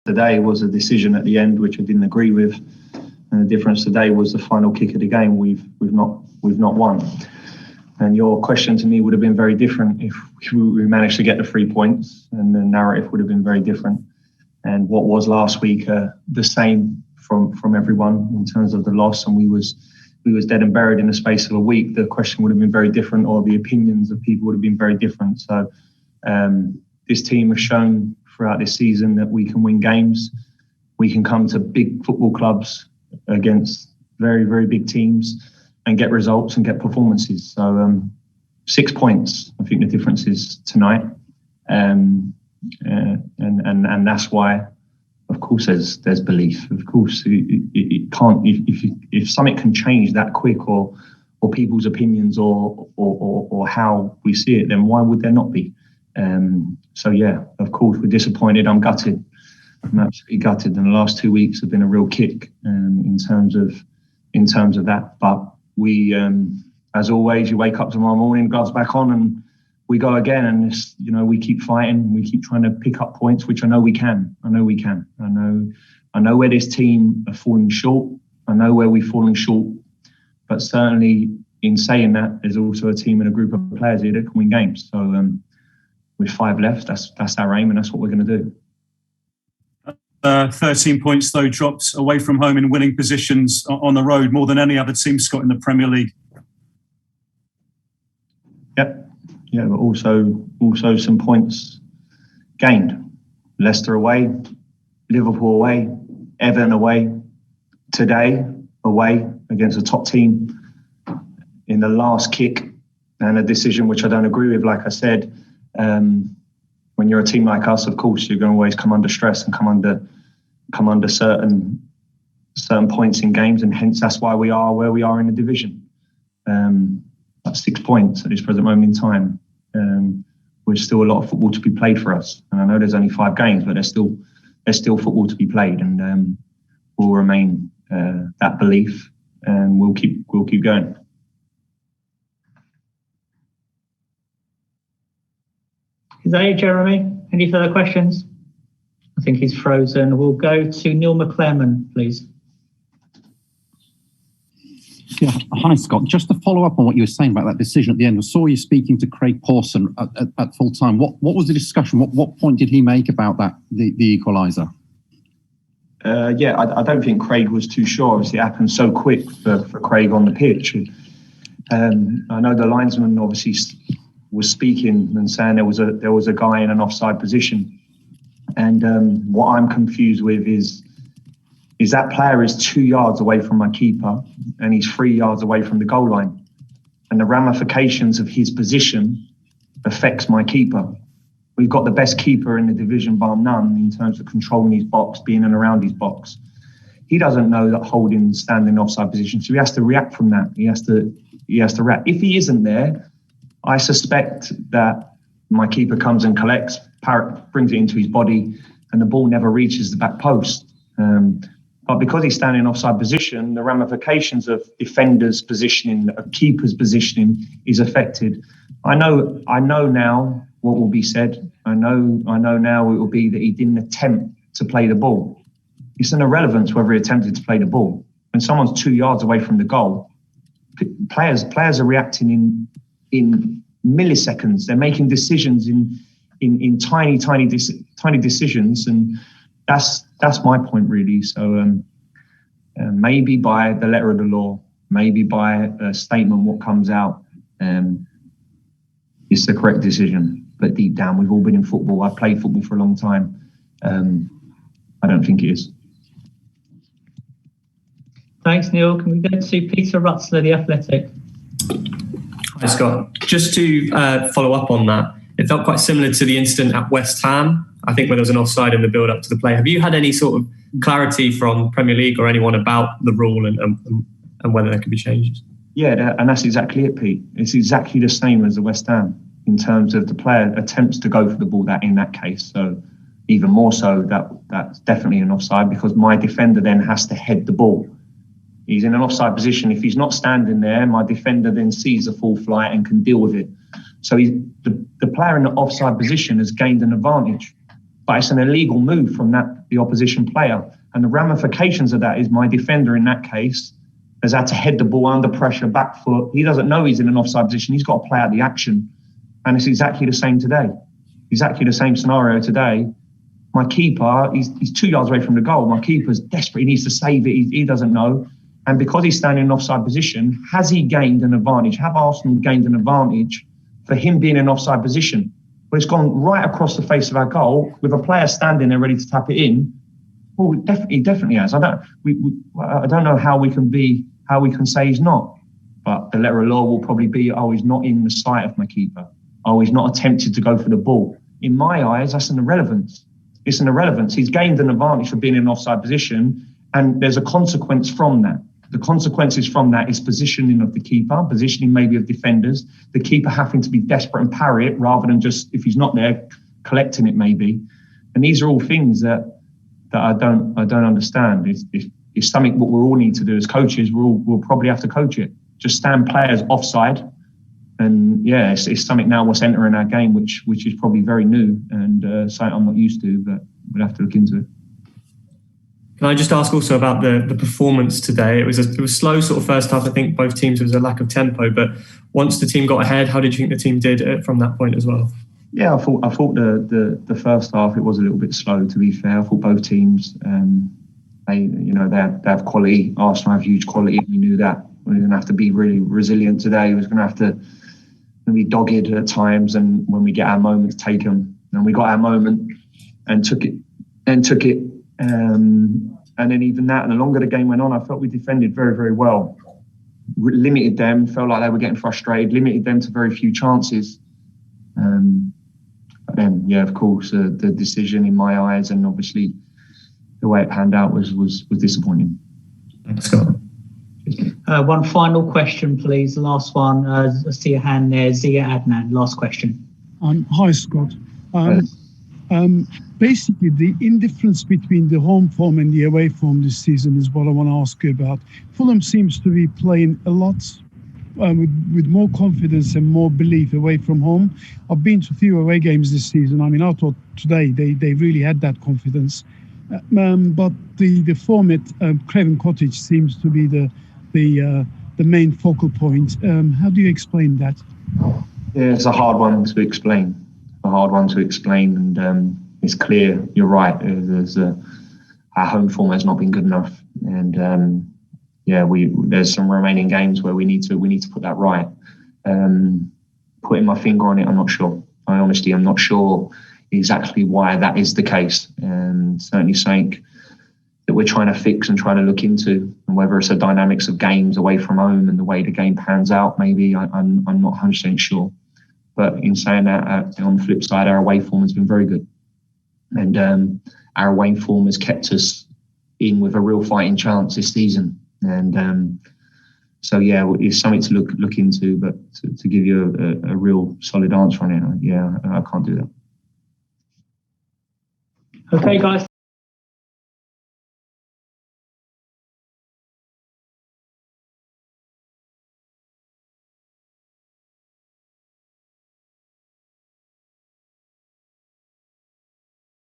today was a decision at the end which I didn't agree with, and the difference today was the final kick of the game. We've not won. And your question to me would have been very different if we managed to get the 3 points, and the narrative would have been very different. And what was last week the same from everyone in terms of the loss, and we was dead and buried in the space of a week. The question would have been very different, or the opinions of people would have been very different. So this team has shown throughout this season that we can win games. We can come to big football clubs against very, very big teams and get results and get performances. So 6 points, I think the difference is tonight. And that's why, of course, there's belief. Of course, it can't, if something can change that quick, or people's opinions or how we see it, then why would there not be? So yeah, of course, we're disappointed. I'm gutted. I'm absolutely gutted. And the last 2 weeks have been a real kick in terms of that. But we, as always, you wake up tomorrow morning, gloves back on, and we go again. And it's, we keep fighting. We keep trying to pick up points, which I know we can. I know where this team are falling short. I know where we've fallen short. But certainly, in saying that, there's also a team and a group of players here that can win games. So with 5 left, that's our aim, and that's what we're going to do. 13 points, though, dropped away from home in winning positions on the road, more than any other team, Scott, in the Premier League. Yep. Yeah, but also some points gained. Leicester away, Liverpool away, Everton away, today away against a top team in the last kick, and a decision which I don't agree with, like I said. When you're a team like us, of course, you're going to always come under stress and come under certain points in games, and hence that's why we are where we are in the division. That's 6 points at this present moment in time. There's still a lot of football to be played for us, and I know there's only 5 games, but there's still football to be played, and we'll remain that belief, and we'll keep going. Is that it, Jeremy? Any further questions? I think he's frozen. We'll go to Neil McClellan, please. Yeah, hi Scott. Just to follow up on what you were saying about that decision at the end, I saw you speaking to Craig Pawson at full time. What was the discussion? What point did he make about that, the equaliser? I don't think Craig was too sure. Obviously, it happened so quick for Craig on the pitch. I know the linesman obviously was speaking and saying there was a guy in an offside position, and what I'm confused with is that player is 2 yards away from my keeper and he's 3 yards away from the goal line, and the ramifications of his position affects my keeper. We've got the best keeper in the division bar none in terms of controlling his box, being in and around his box. He doesn't know that Holding's standing offside position, so he has to react from that. He has to react. If he isn't there, I suspect that my keeper comes and collects, brings it into his body, and the ball never reaches the back post. But because he's standing in offside position, the ramifications of defenders' positioning, a keeper's positioning is affected. I know now what will be said. I know now it will be that he didn't attempt to play the ball. It's an irrelevance whether he attempted to play the ball. When someone's 2 yards away from the goal, players are reacting in milliseconds. They're making decisions in tiny decisions, and that's my point really. So maybe by the letter of the law, maybe by a statement, what comes out, it's the correct decision. But deep down, we've all been in football. I've played football for a long time. I don't think it is. Thanks, Neil. Can we go to Peter Rutzler, The Athletic? Hi, Scott. Just to follow up on that, it felt quite similar to the incident at West Ham, I think, where there was an offside in the build-up to the play. Have you had any sort of clarity from Premier League or anyone about the rule and whether there could be changes? Yeah, and that's exactly it, Pete. It's exactly the same as the West Ham in terms of the player attempts to go for the ball in that case. So even more so, that's definitely an offside, because my defender then has to head the ball. He's in an offside position. If he's not standing there, my defender then sees the full flight and can deal with it. So the player in the offside position has gained an advantage. but it's an illegal move from the opposition player. And the ramifications of that is my defender in that case has had to head the ball under pressure, back foot. He doesn't know he's in an offside position. He's got to play out the action. And it's exactly the same today. Exactly the same scenario today. My keeper, he's 2 yards away from the goal. My keeper's desperate. He needs to save it. He doesn't know. And because he's standing in an offside position, has he gained an advantage? Have Arsenal gained an advantage for him being in an offside position? But it's gone right across the face of our goal with a player standing there ready to tap it in. Well, he definitely has. I don't know how we can say he's not. But the letter of law will probably be, he's not in the sight of my keeper. He's not attempted to go for the ball. In my eyes, that's an irrelevance. It's an irrelevance. He's gained an advantage for being in an offside position, and there's a consequence from that. The consequences from that is positioning of the keeper, positioning maybe of defenders, the keeper having to be desperate and parry it rather than just, if he's not there, collecting it maybe. And these are all things that I don't understand. It's something what we all need to do as coaches. We'll probably have to coach it. Just stand players offside. And yeah, it's something now what's entering our game, which is probably very new and something I'm not used to, but we'll have to look into it. Can I just ask also about the performance today? It was slow sort of first half. I think both teams, there was a lack of tempo, but once the team got ahead, how did you think the team did from that point as well? Yeah, I thought the first half it was a little bit slow. To be fair, I thought both teams they have quality. Arsenal have huge quality. We knew that. We were going to have to be really resilient today. We was going to have to be dogged at times, and when we get our moments, take them. And we got our moment and took it. And then even that, and the longer the game went on, I felt we defended very, very well. Limited them, felt like they were getting frustrated, limited them to very few chances. But then, yeah, of course, the decision in my eyes and obviously the way it panned out was disappointing. Thanks, Scott. One final question, please. Last one. I see a hand there. Zia Adnan, last question. Hi, Scott. Basically, the indifference between the home form and the away form this season is what I want to ask you about. Fulham seems to be playing a lot with more confidence and more belief away from home. I've been to a few away games this season. I mean, I thought today they really had that confidence. But the form at Craven Cottage seems to be the main focal point. How do you explain that? Yeah, it's a hard one to explain. And it's clear, you're right. Our home form has not been good enough, and there's some remaining games where we need to put that right. Putting my finger on it, I'm not sure. I'm not sure exactly why that is the case, and certainly something that we're trying to fix and trying to look into. And whether it's the dynamics of games away from home and the way the game pans out, maybe I'm not 100% sure. But in saying that, on the flip side, our away form has been very good. And our away form has kept us in with a real fighting chance this season. And so, yeah, it's something to look into. But to give you a real solid answer on it, I can't do that. Okay, guys.